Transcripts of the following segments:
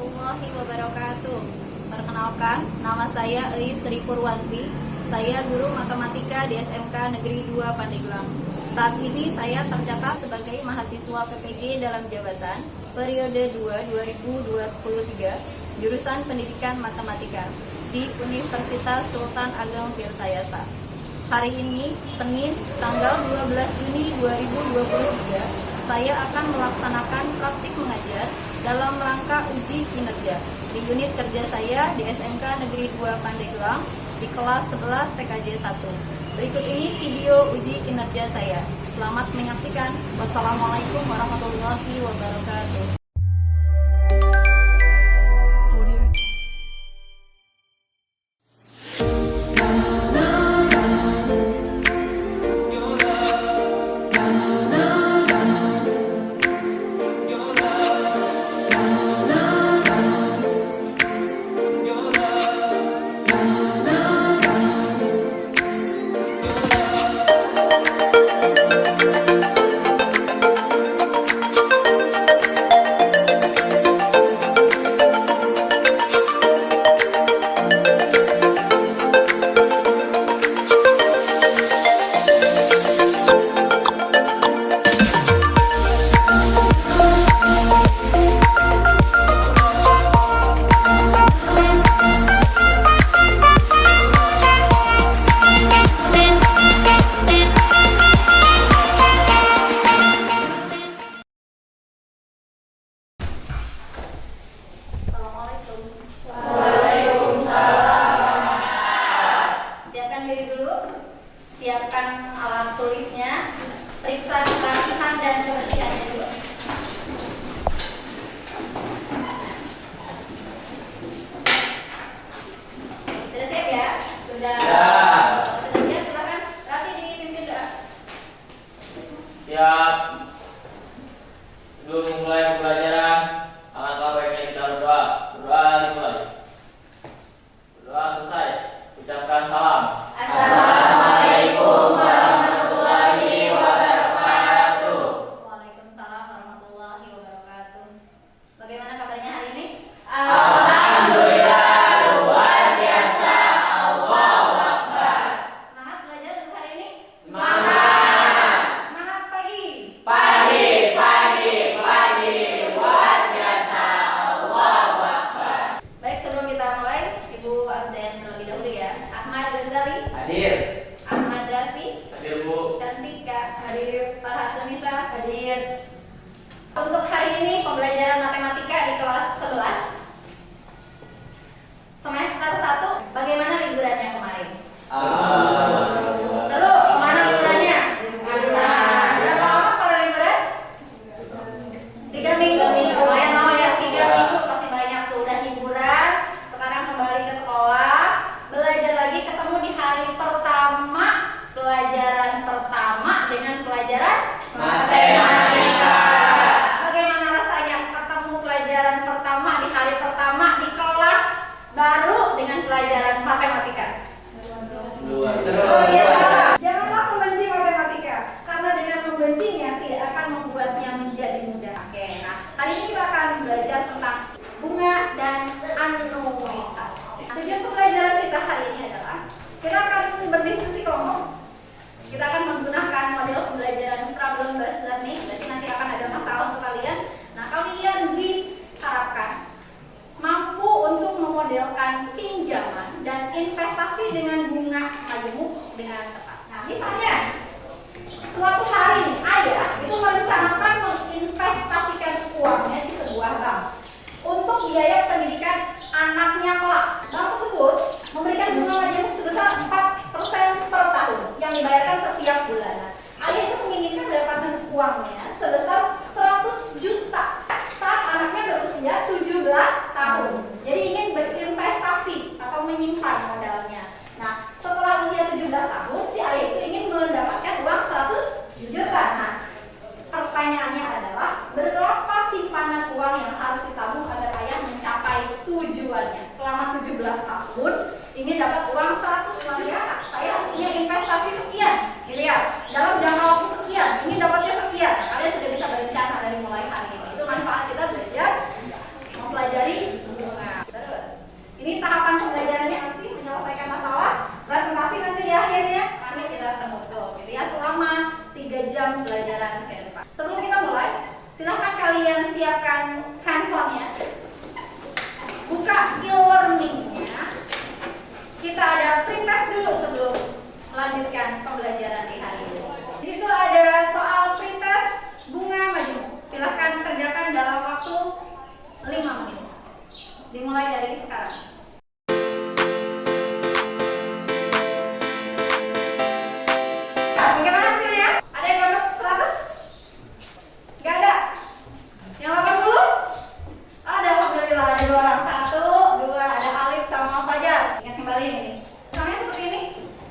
warahmatullahi wabarakatuh. Perkenalkan, nama saya Sri Purwanti. Saya guru matematika di SMK Negeri 2 Pandeglang. Saat ini saya tercatat sebagai mahasiswa PPG dalam jabatan periode 2 2023 jurusan Pendidikan Matematika di Universitas Sultan Ageng Tirtayasa. Hari ini, Senin, tanggal 12 Juni 2023, saya akan melaksanakan praktik mengajar dalam rangka uji kinerja di unit kerja saya di SMK Negeri 2 Pandeglang di kelas 11 TKJ 1. Berikut ini video uji kinerja saya. Selamat menyaksikan. Wassalamualaikum warahmatullahi wabarakatuh. Siapkan alat tulisnya, periksa kebersihan dan kebersihannya juga. Sudah siap ya? Sudah. Sudah siap, silakan Raffi dipimpin doa. Siap. Sebelum memulai pembelajaran, alangkah baiknya kita berdoa. Berdoa dimulai. Berdoa selesai. Ucapkan salam. Assalamualaikum warahmatullahi wabarakatuh. Waalaikumsalam warahmatullahi wabarakatuh. Bagaimana kabarnya hari ini? Alhamdulillah luar biasa. Allahu Akbar. Semangat belajar untuk hari ini? Semangat. Semangat pagi. Pagi luar biasa. Allahu Akbar. Baik, sebelum kita mulai, Ibu absen terlebih dahulu ya. Ahmad Ghazali, Hadir. Ahmad Rafi, Hadir Bu. Cantika, hadir. Farhatunisa, hadir. Untuk hari ini pembelajaran matematika di kelas 11 semester 1. Bagaimana liburannya kemarin? Alhamdulillah. Seru, kemana liburannya? Berapa lama pada liburan? 3 minggu. Lumayan lama ya, 3 minggu pasti banyak tuh. Udah hiburan, sekarang kembali ke sekolah, belajar lagi, ketemu di hari pertama, pelajaran pertama dengan pelajaran Matematika. Bagaimana rasanya ketemu pelajaran pertama di hari pertama di kelas baru dengan pelajaran matematika? Luar Luar biasa. biasa. Janganlah membenci matematika, karena dengan membencinya tidak akan membuatnya menjadi mudah. Oke, nah hari ini kita akan belajar tentang bunga dan anuitas. Tujuan pembelajaran kita hari ini adalah kita akan berdiskusi kelompok. Kita akan menggunakan model pembelajaran problem based learning. Berarti nanti akan ada masalah untuk kalian. Nah, kalian diharapkan mampu untuk memodelkan pinjaman dan investasi dengan bunga majemuk dengan tepat. Nah, misalnya suatu hari nih, ayah itu merencanakan menginvestasikan uangnya di sebuah bank untuk biaya pendidikan anaknya kelak. Bank tersebut memberikan bunga majemuk sebesar 4% per tahun yang dibayarkan setiap bulan. Ayah itu menginginkan pendapatan uangnya sebesar 100 juta saat anaknya berusia 17 tahun. Jadi ingin berinvestasi atau menyimpan modalnya. Nah, setelah usia 17 tahun, si ayah itu ingin mendapatkan uang 100 juta. Nah, pertanyaannya adalah berapa simpanan uang yang harus ditabung agar ayah mencapai tujuannya? Selama 17 tahun ingin dapat uang 100 juta, saya harus punya investasi sekian, gitu ya. Dalam jangka waktu sekian, ingin dapatnya sekian. Kalian sudah bisa berencana dari mulai hari ini. Itu manfaat kita belajar mempelajari Dimulai dari sekarang. Bagaimana hasilnya? Ada yang dapat 100? Gak ada? Yang 80? Ada, alhamdulillah ada 2 orang. 1, 2, ada Alif sama Fajar. Ingat kembali ini. Misalnya seperti ini.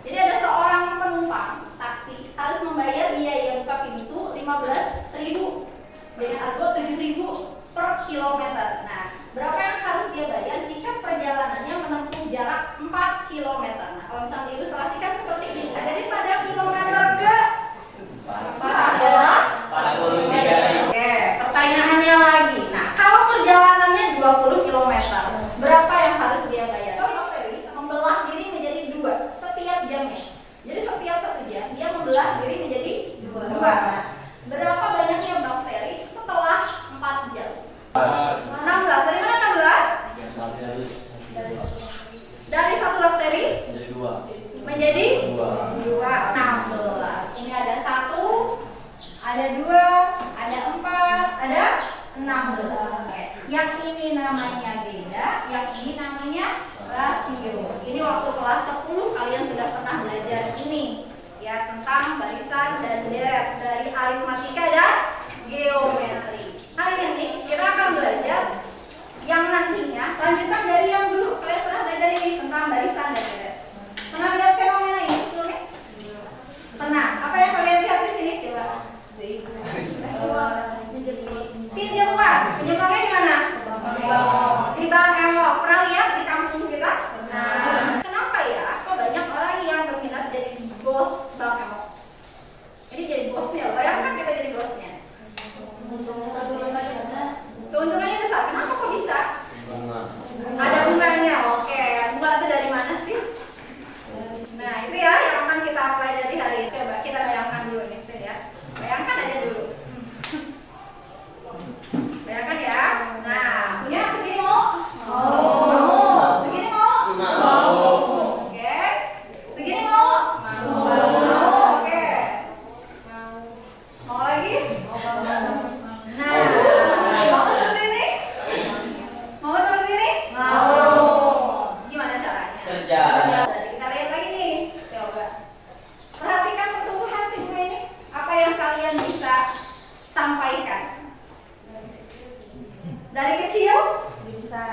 Jadi ada seorang penumpang taksi harus membayar biaya buka pintu 15.000 dengan argo 7.000 per kilometer. Nah, berapa yang harus dia bayar jika perjalanannya menempuh jarak 4 kilometer? Nah, kalau misalnya diilustrasikan seperti ini. Nah, jadi pada kilometer ke adalah 43.000. Oke, pertanyaannya lagi. Nah, kalau perjalanannya 20 kilometer, berapa yang harus dia bayar? Kalau bakteri membelah diri menjadi 2 setiap jamnya. Jadi setiap 1 jam dia membelah diri menjadi 2. Nah, berapa banyaknya bakteri setelah 4 jam? 16. Dari mana 16? Dari 1 bakteri Jadi 2. menjadi 2. 16. Ini ada 1, ada 2, ada 4, ada 16. Oke. Yang ini namanya beda, yang ini namanya rasio. Ini waktu kelas 10 kalian sudah pernah belajar ini ya, tentang barisan dan deret dari aritmatika dan geometri. Hari ini kita akan belajar yang nantinya lanjutan dari yang dulu. Kalian pernah belajar ini tentang barisan dan deret. Pernah lihat fenomena ini sebelumnya? Pernah. Apa yang kalian lihat di sini? Coba. Pinjam uang. Pinjam uangnya di mana? Di bank Ewok. Pernah lihat di kampung kita? Nah, kenapa ya? Kok banyak orang yang berminat jadi bos bank Ewok? Ini jadi bosnya. Bayangkan kita jadi bosnya. Keuntungannya besar. Kenapa kok bisa? Ada bunganya. Oke. Bunga itu dari mana sih? Nah, itu ya yang akan kita apply dari hari ini. Coba kita bayangkan dulu nih, ya. Bayangkan aja dulu. Bayangkan ya. Nah, punya segini mau? Mau. Segini mau? Mau. Oke. Segini mau? Mau. Oke. Mau lagi? Nah, mau seperti ini? Mau seperti ini? Mau. Gimana caranya? Kerja. Kita lihat lagi nih. Coba. Perhatikan pertumbuhan si bunga ini. Apa yang kalian bisa sampaikan? Dari kecil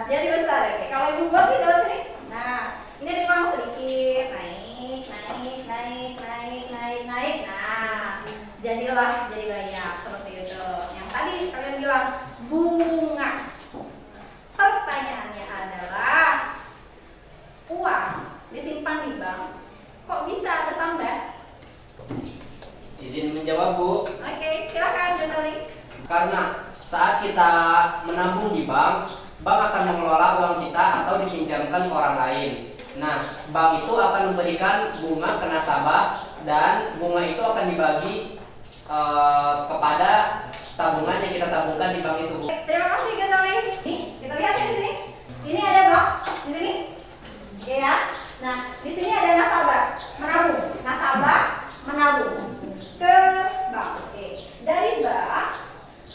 jadi besar ya. Kalau ibu buat di dalam sini. Nah, ini diulang sedikit, naik, naik, naik, naik, naik, naik. Nah, jadilah jadi banyak seperti itu. Yang tadi kalian bilang bunga. Pertanyaannya adalah uang disimpan di bank kok bisa bertambah? Izin menjawab, Bu. Oke, silakan Jotali. Karena saat kita menabung di bank, bank akan mengelola uang kita atau dipinjamkan ke orang lain. Nah, bank itu akan memberikan bunga ke nasabah dan bunga itu akan dibagi kepada tabungan yang kita tabungkan di bank itu, Bu. Terima kasih Jotali. Nih, kita lihat ya di sini. Ini ada bank di sini. Oke ya. Nah, di sini ada nasabah menabung. Nasabah menabung ke bank. Oke. Dari bank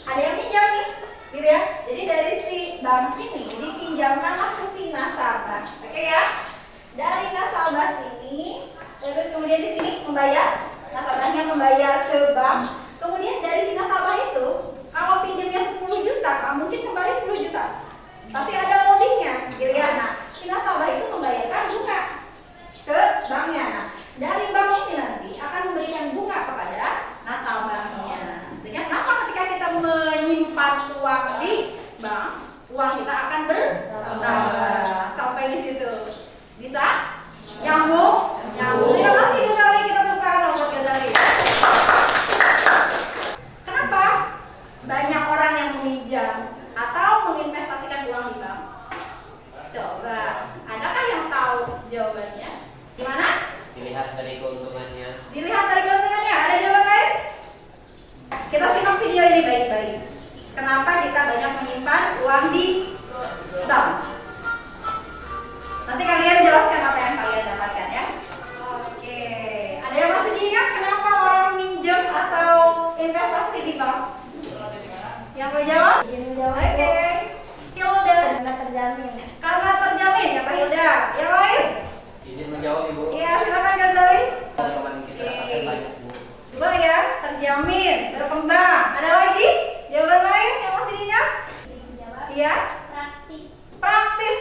ada yang pinjam nih, gitu ya. Jadi dari si bank sini dipinjamkanlah ke si nasabah. Oke ya. Dari nasabah sini, terus kemudian di sini membayar, nasabahnya membayar ke bank. Kemudian dari si nasabah itu, kalau pinjamnya 10 juta, mungkin kembali 10 juta. Pasti ada loadingnya, gitu ya. Nah, si nasabah itu membayarkan bunga ke banknya. Nah, dari bank ini nanti akan memberikan bunga kepada nasabahnya. Sehingga kenapa ketika kita menyimpan uang di bank, uang kita akan bertambah. Sampai di situ. Bisa? Nyambung? Nyambung. Terima kasih Ghazali, kita tepuk tangan untuk Ghazali. Kenapa banyak orang yang meminjam atau menginvestasikan uang di bank?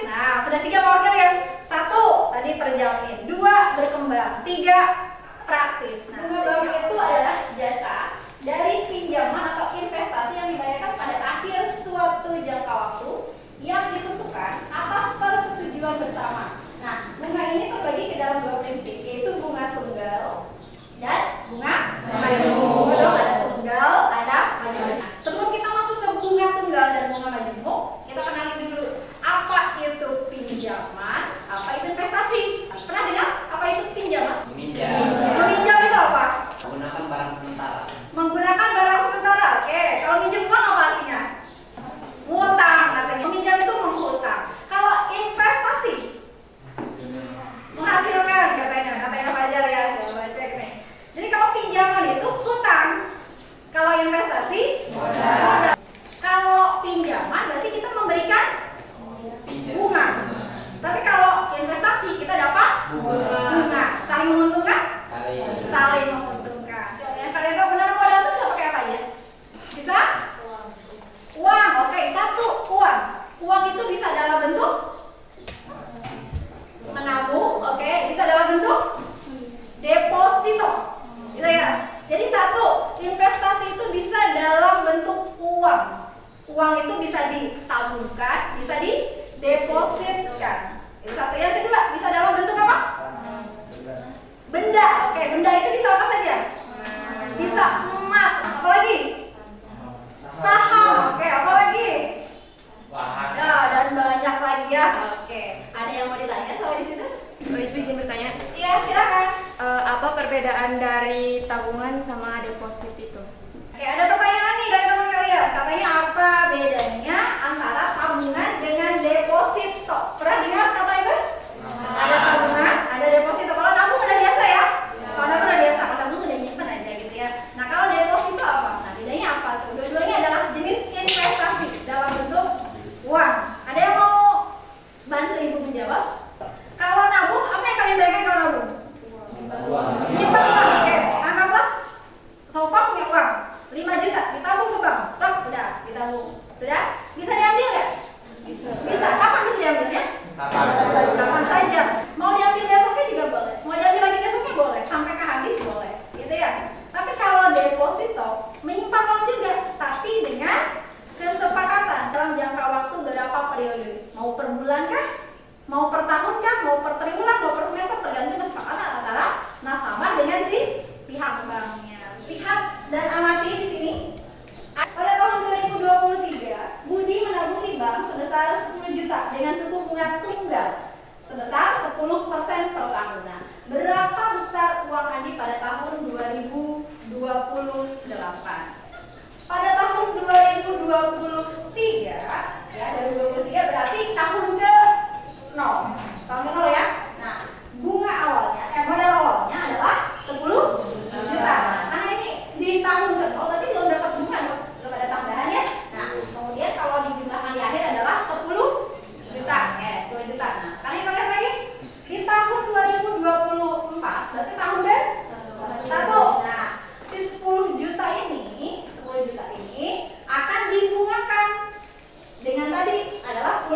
Nah, sudah 3 mewakili ya. 1 tadi terjamin, 2 berkembang, 3 praktis. Nah, bunga bank itu adalah jasa dari pinjaman atau investasi yang dibayarkan pada akhir suatu jangka waktu yang ditentukan atas persetujuan bersama. Nah, bunga ini terbagi ke dalam 2 prinsip, yaitu bunga tunggal dan bunga majemuk. Ada tunggal, ada majemuk. Sebelum kita masuk ke bunga tunggal dan bunga majemuk, kita kenalin dulu apa itu pinjaman, apa itu investasi. Pernah dengar apa itu pinjaman? Meminjam itu apa? Menggunakan barang sementara. Menggunakan barang sementara. Oke, kalau minjem uang apa artinya? Ngutang katanya. Meminjam itu menghutang. Kalau investasi menghasilkan katanya Fajar ya. Coba cek nih. Jadi kalau pinjaman itu hutang. Kalau investasi modal. Kalau pinjaman berarti kita memberikan bunga. Tapi kalau investasi kita dapat bunga. Saling menguntungkan? Saling menguntungkan. Yang kalian tahu benar modal itu bisa pakai apa aja? Bisa? Uang. Oke, 1 uang. Uang itu bisa dalam bentuk menabung. Oke, bisa dalam bentuk deposito. Gitu ya. Jadi 1, investasi itu bisa dalam bentuk uang. Uang itu bisa ditabungkan, bisa didepositkan. Itu 1. Yang kedua, bisa dalam bentuk apa? Benda. Oke, benda itu bisa apa saja? Bisa emas. Apa lagi? Saham. Oke, apa lagi? Ya, dan banyak lagi ya. Oke, ada yang mau ditanya soal di situ? Ibu izin bertanya, Iya, silakan. apa perbedaan dari tabungan sama deposit itu? Oke, ada pertanyaan nih dari teman kalian. Katanya apa bedanya antara tabungan dengan deposito? Pernah dengar kata itu? Ada tabungan, ada deposito. Kalau tabung udah biasa ya? Kalau tabung udah biasa, kalau tabung udah nyimpen aja gitu ya. Nah, kalau deposito apa? Nah, bedanya apa tuh? Dua-duanya adalah jenis investasi dalam bentuk uang. Ada yang mau bantu ibu menjawab? Kalau nabung, apa yang kalian bayangkan kalau nabung? Nyimpan uang. Oke, anggaplah Sofa punya uang 5 juta, ditabung ke bank. Tok, udah ditabung. Sudah? Bisa diambil nggak? Bisa. Kapan bisa diambilnya? Kapan saja. Mau diambil besoknya juga boleh. Mau diambil lagi besoknya boleh. Sampai ke habis boleh. Gitu ya. Tapi kalau deposito menyimpan uang juga, tapi dengan kesepakatan dalam jangka waktu berapa periode? Mau per bulan kah? Mau per tahun kah? Mau per triwulan? Mau per semester? Tergantung kesepakatan antara nasabah dengan si pihak banknya. Lihat dan amati di sini. Pada tahun 2023, Budi menabung di bank sebesar 10 juta dengan suku bunga tunggal sebesar 10% per tahun. Nah, berapa besar uang Andi pada tahun 2028? Pada tahun 2023, ya 2023 berarti tahun ke 0. Tahun ke 0 ya. Nah, bunga awalnya, modal awalnya adalah 10 juta. Karena ini di tahun ke 0 berarti belum dapat bunga dong, belum ada tambahan ya. Nah, kemudian kalau dijumlahkan di akhir adalah 10 juta. 10 juta. Nah, sekarang kita lihat lagi di tahun 2024 berarti tahun ke 1. Nah, si 10 juta ini akan dibungakan dengan tadi adalah 10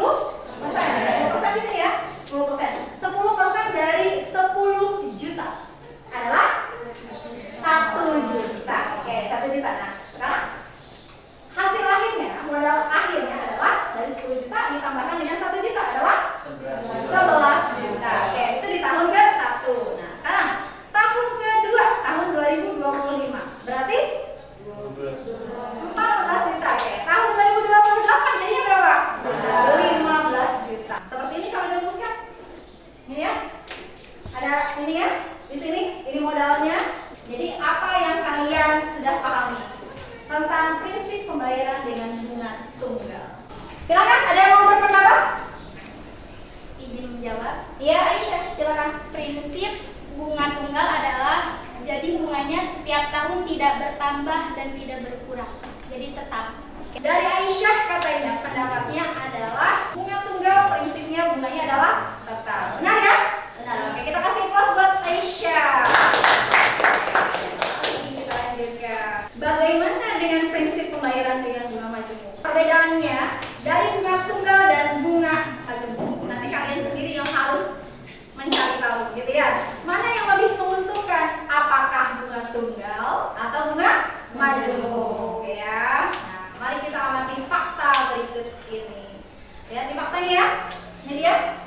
Lihat di faktanya ya. Ini dia.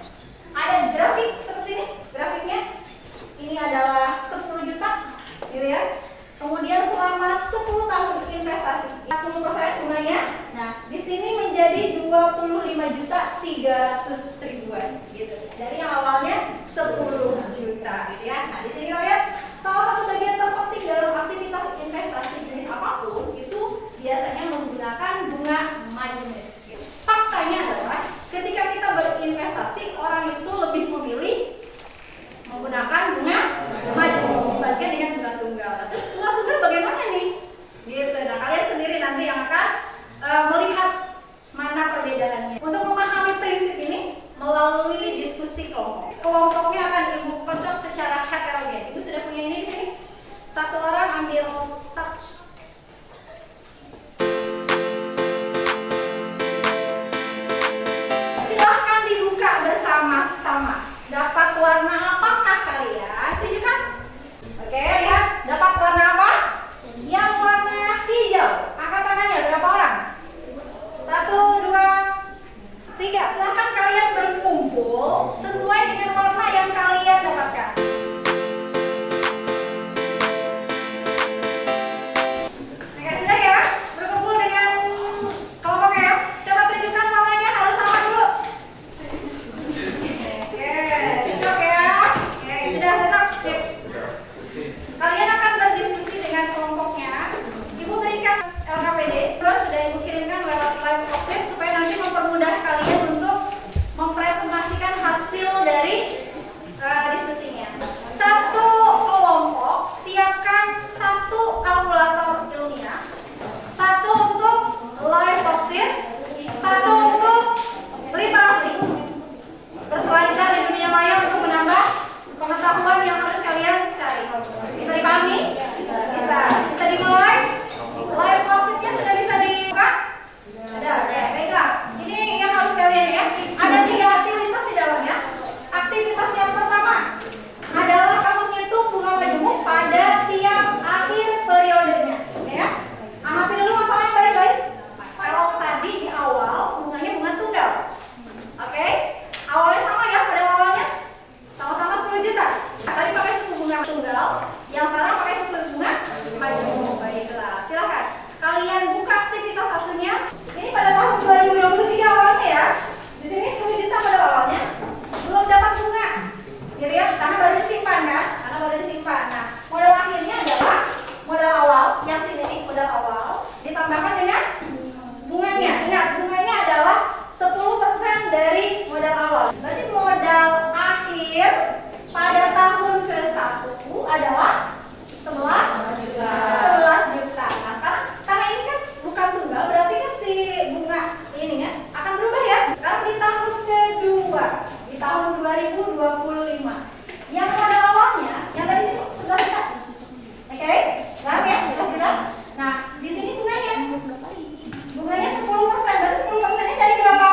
Ada grafik seperti ini. Grafiknya ini adalah 10 juta, gitu ya. Kemudian selama 10 tahun investasi 10% bunganya. Nah, di sini menjadi 25.300.000-an gitu. Dari yang awalnya 10 juta gitu ya. Nah, di sini kita lihat salah satu bagian terpenting dalam aktivitas investasi jenis apapun itu biasanya menggunakan bunga majemuk. Gitu. Faktanya adalah ketika kita berinvestasi, orang itu lebih memilih menggunakan bunga majemuk dibandingkan dengan bunga tunggal. Nah, terus bunga tunggal bagaimana nih? Gitu. Nah, kalian sendiri nanti yang akan melihat mana perbedaannya. Untuk memahami prinsip ini melalui diskusi kelompok. Kelompoknya akan Ibu kocok secara heterogen. Ibu sudah punya ini di sini. Satu orang ambil silahkan dibuka bersama-sama. Dapat warna apakah kalian? Tunjukkan. Oke, lihat. Dapat warna apa? Yang warna hijau. Angkat tangannya. Berapa orang? 1, 2, 3. Silahkan kalian berkumpul sesuai dengan warna yang kalian dapatkan. Oke, sudah ya? Berkumpul dengan kelompoknya ya? Coba tunjukkan warnanya, harus sama dulu. Oke, cocok ya? Oke, sudah cocok. Sip. Kalian akan berdiskusi dengan kelompoknya. Ibu berikan LKPD, terus sudah Ibu kirimkan lewat live Voxit supaya nanti mempermudah kalian untuk mempresentasikan hasil dari diskusinya. Satu kelompok siapkan 1 kalkulator ilmiah, 1 untuk live Voxit, 1 untuk literasi. Berselancar di dunia maya untuk menambah pengetahuan yang harus kalian cari. Bisa dipahami? Bisa. Bisa dimulai? Live Voxitnya sudah bisa dibuka? Ada. Ya, baiklah. Ini yang harus kalian ya. Ada 3 aktivitas di dalamnya. Aktivitas yang pertama adalah kamu menghitung bunga majemuk pada tiap akhir periodenya. Ya. Amati dulu masalahnya baik-baik. Kalau tadi di awal bunganya bunga tunggal. Oke? Awalnya sama ya, pada awalnya sama-sama 10 juta. Tadi pakai suku bunga tunggal, yang sekarang pakai suku bunga majemuk. Baiklah, silakan. Kalian buka aktivitas satunya. Ini pada tahun 2023 awalnya ya. Di sini 10 juta pada awalnya. Belum dapat bunga. Gitu ya, karena baru disimpan kan? Karena baru disimpan. Nah, modal akhirnya adalah modal awal, yang sini nih, modal awal ditambahkan dengan bunganya. Ingat, bunganya adalah 10% dari modal awal. Berarti modal akhir pada tahun ke-1 adalah 11 juta. 11 juta. Nah, sekarang karena ini kan bukan tunggal, berarti kan si bunga ininya akan berubah ya. Sekarang di tahun kedua, di tahun 2025. Yang modal awalnya, yang dari sini 11 juta. Oke? Paham ya? 11 juta. Nah, di sini bunganya. Bunganya 10%. Berarti 10%-nya dari berapa?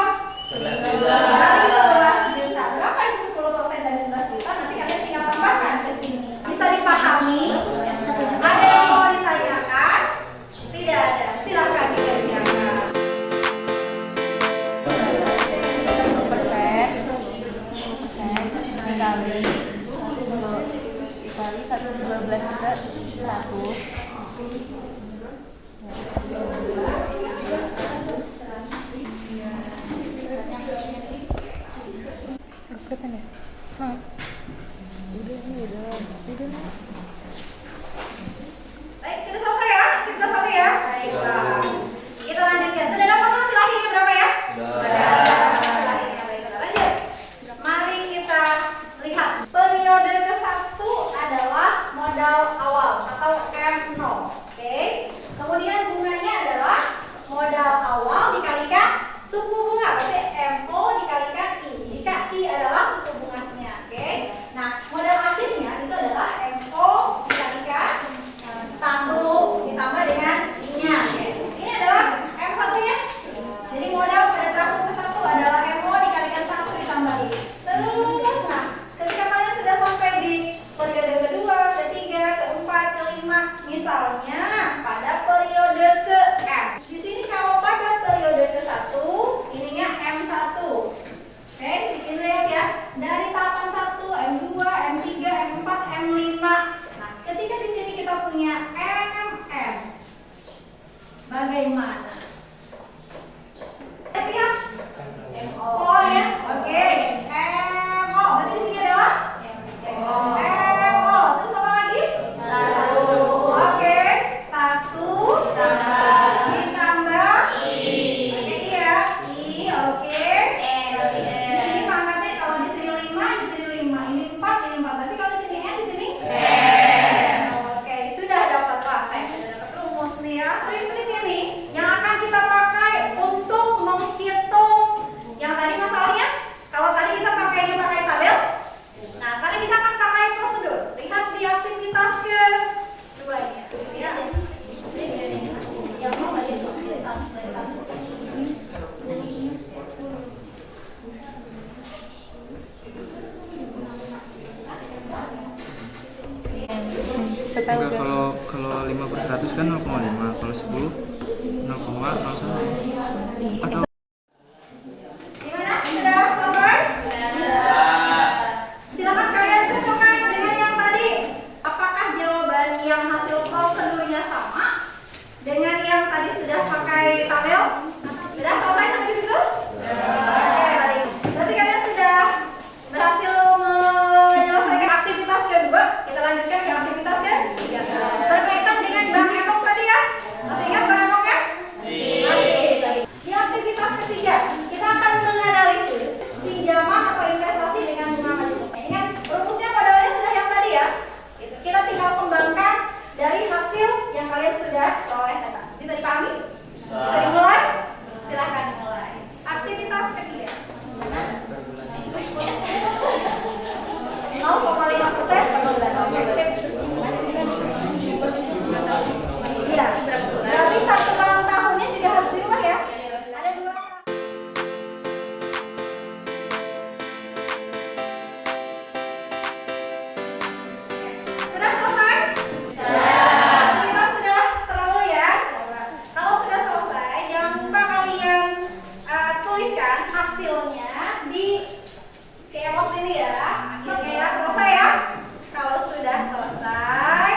11 juta. Dari 11 juta. Berapa itu 10% dari 11 juta? Nanti kalian tinggal tambahkan ke sini. Bisa dipahami? Ada yang mau ditanyakan? Tidak ada. Silakan ditanyakan. Dikali 112 juta 100. Depan ya? Udah. Baik, sudah selesai ya? Kita satu ya? Baiklah. Kita lanjutkan. Sudah dapat hasil akhirnya berapa ya? Sudah. Hasil akhirnya baiklah. Lanjut. Mari kita lihat. Periode ke-1 adalah modal awal atau M0. Oke. Kemudian bunganya adalah modal awal dikalikan suku bunga. Berarti MO dikalikan I. Jika I adalah suku bunganya. Oke. tahu Enggak, kan? kalau 5/100 kan 0,5, kalau 10 0,01 atau Gimana? Sudah selesai? Silakan kalian cocokkan dengan yang tadi. Apakah jawaban yang hasil prosedurnya sama dengan yang tadi sudah pakai tabel? Sudah selesai sampai di situ? Oke, baik. Berarti kalian sudah berhasil menyelesaikan aktivitas kedua. Kita lanjutkan ke aktivitas ketiga. Berkaitan dengan Bang Enok tadi ya. Masih ingat Bang Enok ya? Masih. Di aktivitas ketiga, kita akan menganalisis pinjaman atau investasi dengan bunga majemuk. Ingat, rumusnya modalnya sudah yang tadi ya. Kita tinggal kembangkan dari hasil yang kalian sudah peroleh tadi. Bisa dipahami? Bisa dimulai? Silahkan mulai. Aktivitas ketiga. 0,5%. Iya. Berarti 1 ulang tahunnya juga harus dirubah ya. Ada 2. Sudah selesai? Kita sudah terlalu ya. Kalau sudah selesai, jangan lupa kalian tuliskan hasilnya di si emot ini ya. Akhirnya ya, selesai ya. Kalau sudah selesai,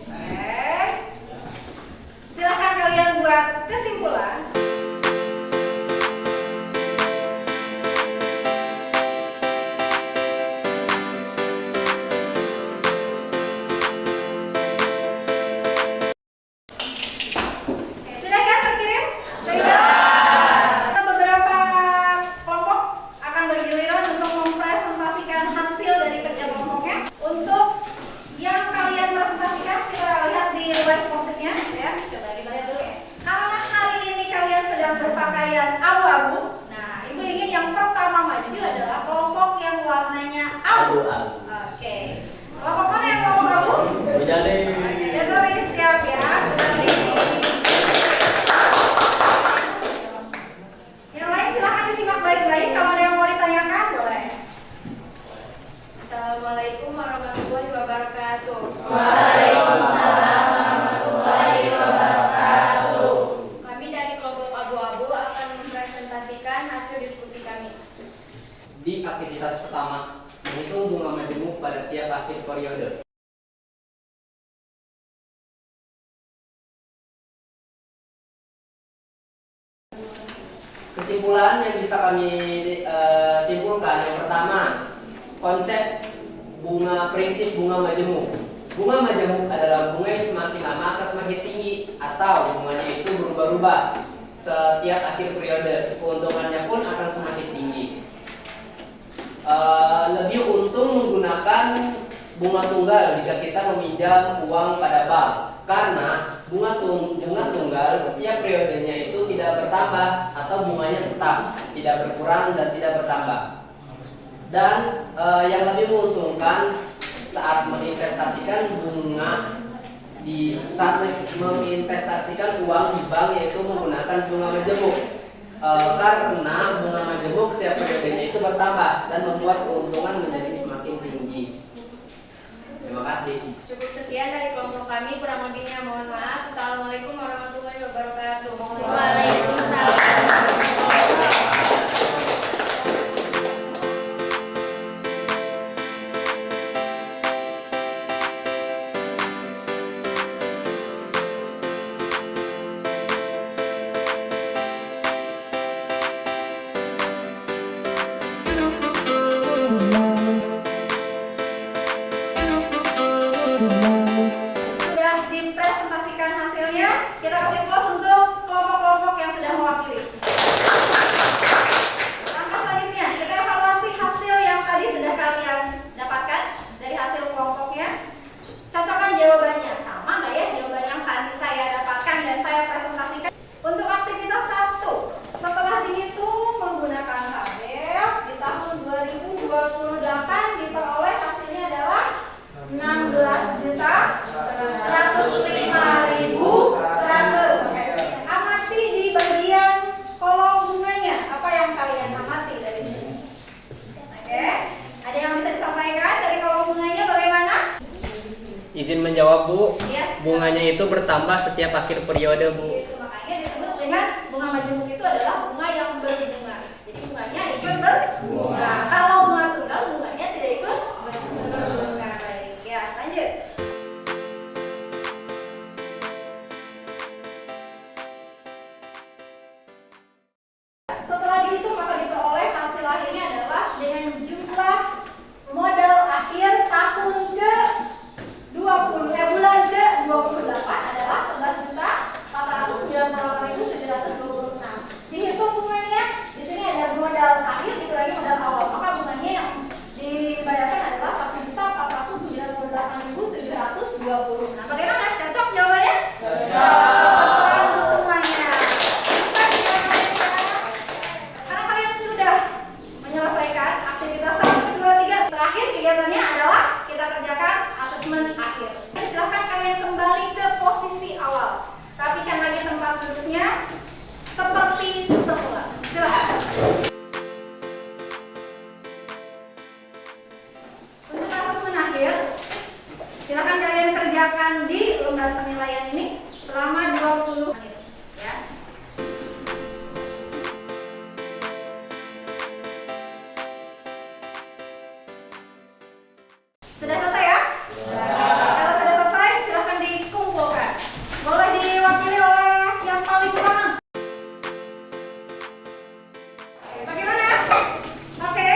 oke. Silahkan kalian buat kesimpulan. Sudah ya terkirim? Sudah. Kita beberapa kelompok akan bergiliran untuk mempresentasikan hasil dari kerja kelompoknya. Untuk yang kalian presentasikan, kita lihat di web positnya ya. Coba kita lihat dulu ya. Karena hari ini kalian sedang berpakaian abu-abu, nah ibu ingin yang pertama maju adalah kelompok yang warnanya abu. Oke. Kelompok mana yang kelompok abu? Jadi Jatuhin siap ya. Yang lain silahkan disimak baik-baik. Kalau ada yang mau ditanyakan boleh. Assalamualaikum warahmatullahi wabarakatuh. Kami dari kelompok abu-abu akan mempresentasikan hasil diskusi kami. Di aktivitas pertama, menghitung bunga majemuk pada tiap akhir periode. Kesimpulan yang bisa kami simpulkan, yang pertama, konsep prinsip bunga majemuk. Bunga majemuk adalah bunga yang semakin lama akan semakin tinggi atau bunganya itu berubah-ubah setiap akhir periode. Keuntungannya pun akan semakin tinggi. Lebih untung menggunakan bunga tunggal jika kita meminjam uang pada bank, karena bunga tunggal setiap periodenya itu tidak bertambah atau bunganya tetap tidak berkurang dan tidak bertambah. Dan yang lebih menguntungkan saat menginvestasikan menginvestasikan uang di bank, yaitu menggunakan bunga majemuk. Karena bunga majemuk setiap periodenya itu bertambah dan membuat keuntungan menjadi semakin tinggi. Terima kasih. Cukup sekian dari kelompok kami, kurang lebihnya mohon maaf. Assalamualaikum warahmatullahi wabarakatuh. Waalaikumsalam. menjawab, Bu. Iya. Bunganya itu bertambah setiap akhir periode, Bu. Itu makanya disebut dengan bunga majemuk itu adalah bunga yang berbunga. Jadi bunganya ikut berbunga. Kalau bunga tunggal bunganya tidak ikut berbunga. Baik, ya lanjut. Setelah dihitung maka diperoleh hasil akhirnya adalah dengan jumlah modal akhir tahun ke 20 bulan ke 28 adalah 11.498.726. Dihitung bunganya, di sini ada modal akhir dikurangi modal awal, maka bunganya yang dibayarkan adalah 1.498.726. Nah, bagaimana? Cocok jawabannya? Cocok untuk semuanya. Karena kalian sudah menyelesaikan aktivitas 1, 2, 3. Terakhir kegiatannya adalah kita kerjakan asesmen akhir. Silahkan kalian kembali ke posisi awal. Rapikan lagi tempat duduknya seperti semula. Silahkan. Untuk asesmen akhir, silahkan kalian kerjakan di lembar penilaian ini selama 20 menit. Ya. Sudah selesai ya? Kalau sudah selesai, silahkan dikumpulkan. Boleh diwakili oleh yang paling kanan. Bagaimana? Oke?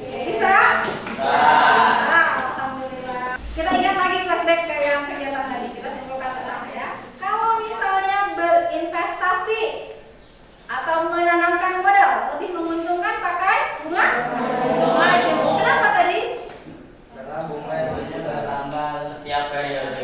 Bisa? Alhamdulillah. Kita ingat lagi flashback ke yang kegiatan tadi. Kita simpulkan bersama ya. Kalau misalnya berinvestasi atau menanamkan modal, lebih menguntungkan pakai bunga majemuk. Kenapa tadi? Karena bunganya bertambah setiap periode.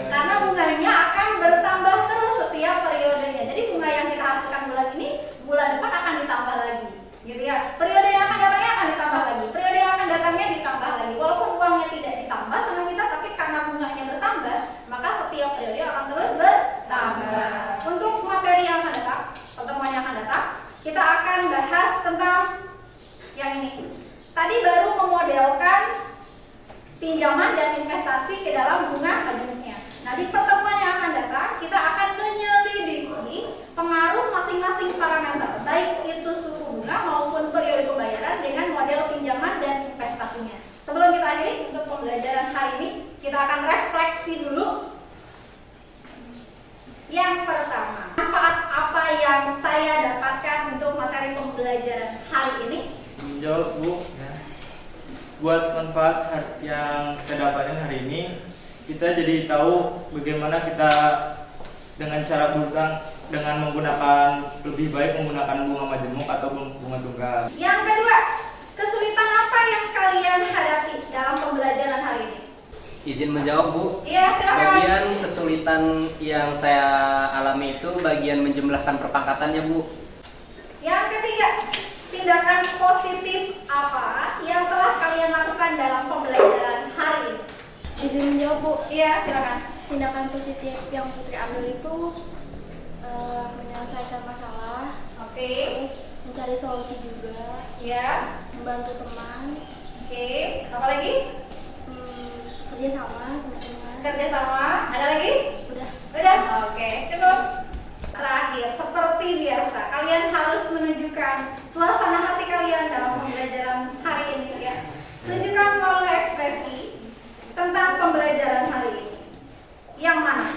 Karena bunganya akan bertambah terus setiap periodenya. Jadi bunga yang kita hasilkan bulan ini, bulan depan akan ditambah lagi, gitu ya. Periode yang akan datangnya akan ditambah lagi. Periode yang akan datangnya ditambah lagi. Walaupun uangnya tidak ditambah sama kita, tapi karena bunganya bertambah, maka setiap periode akan terus bertambah. Untuk materi yang akan datang, pertemuan yang akan datang, kita akan bahas tentang yang ini. Tadi baru memodelkan pinjaman dan investasi ke dalam bunga majemuknya. Nah, di pertemuan yang akan datang, kita akan menyelidiki pengaruh masing-masing parameter, baik itu suku bunga maupun periode pembayaran dengan model pinjaman dan investasinya. Sebelum kita akhiri untuk pembelajaran hari ini, kita akan refleksi dulu. Yang pertama, manfaat apa yang saya dapatkan untuk materi pembelajaran hari ini? Menjawab, Bu. Ya. Buat manfaat yang kita dapatkan hari ini, kita jadi tahu bagaimana kita dengan cara berutang dengan menggunakan lebih baik menggunakan bunga majemuk atau bunga tunggal. Yang kedua, kesulitan apa yang kalian hadapi dalam pembelajaran hari ini? Izin menjawab, Bu. Iya, silakan. Bagian kesulitan yang saya alami itu bagian menjumlahkan perpangkatannya, Bu. Yang ketiga, tindakan positif apa yang telah kalian lakukan dalam pembelajaran hari ini? Izin menjawab, Bu. Iya, silakan. Tindakan positif yang Putri ambil itu menyelesaikan masalah, Oke. terus mencari solusi juga, Iya. membantu teman, Oke. Apa lagi? kerja sama teman. Kerja sama. Ada lagi? Udah. Udah. Oke, cukup. Terakhir, seperti biasa, kalian harus menunjukkan suasana hati kalian dalam pembelajaran hari ini ya. Tunjukkan melalui ekspresi tentang pembelajaran hari ini. Yang mana?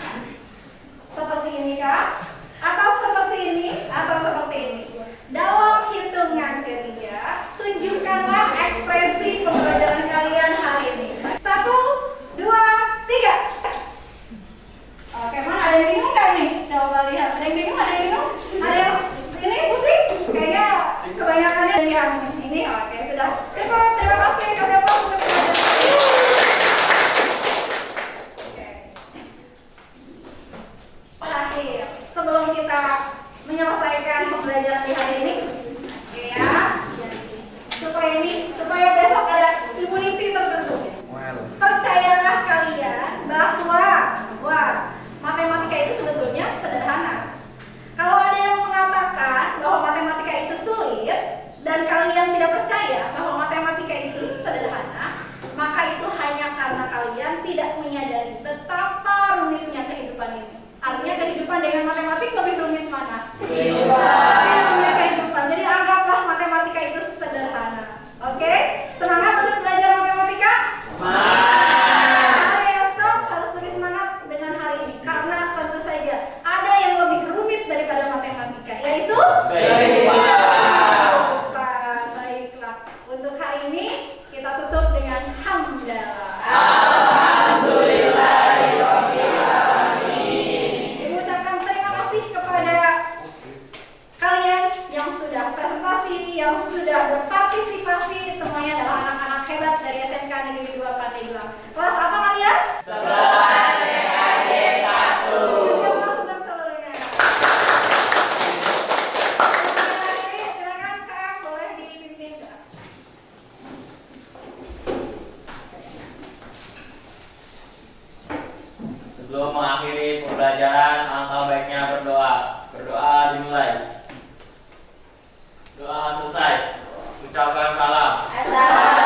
Seperti ini kah? Atau seperti ini? Atau seperti ini? Dalam hitungan ketiga, tunjukkanlah ekspresi pembelajaran kalian hari ini. 1, 2, 3. Oke, mana ada yang bingung nggak nih? Coba lihat. Ada yang bingung? Ada yang bingung? Ada yang ini pusing? Kayaknya kebanyakannya dari yang ini. Oke, sudah cukup. Terima kasih. Kalian mau untuk Oke. Terakhir, sebelum kita menyelesaikan pembelajaran di hari ini, oke ya, supaya besok ada immunity tertentu. Percayalah kalian bahwa matematika itu sebetulnya sederhana. Kalau ada yang mengatakan bahwa matematika itu sulit dan kalian tidak percaya bahwa matematika itu sederhana, maka itu hanya karena kalian tidak menyadari betapa dengan matematik lebih rumit mana? Kehidupan. Lebih rumit kehidupan. Jadi anggaplah matematika itu sederhana. Oke? Semangat untuk belajar matematika? Hari esok harus lebih semangat dengan hari ini karena tentu saja ada yang lebih rumit daripada matematika, yaitu Kehidupan. Baiklah, untuk hari ini kita tutup dengan hamdalah. Ibu ucapkan terima kasih kepada kalian yang sudah presentasi, yang sudah berpartisipasi, semuanya adalah anak-anak hebat dari SMK Negeri 2 Pandeglang. Kelas apa kalian? Kelas EKD 1. Siap untuk seluruhnya. Silakan Kak, boleh dipimpin Kak. Sebelum mengakhiri pembelajaran, alangkah baiknya berdoa. Berdoa dimulai. Doa selesai. Ucapkan salam. Assalamualaikum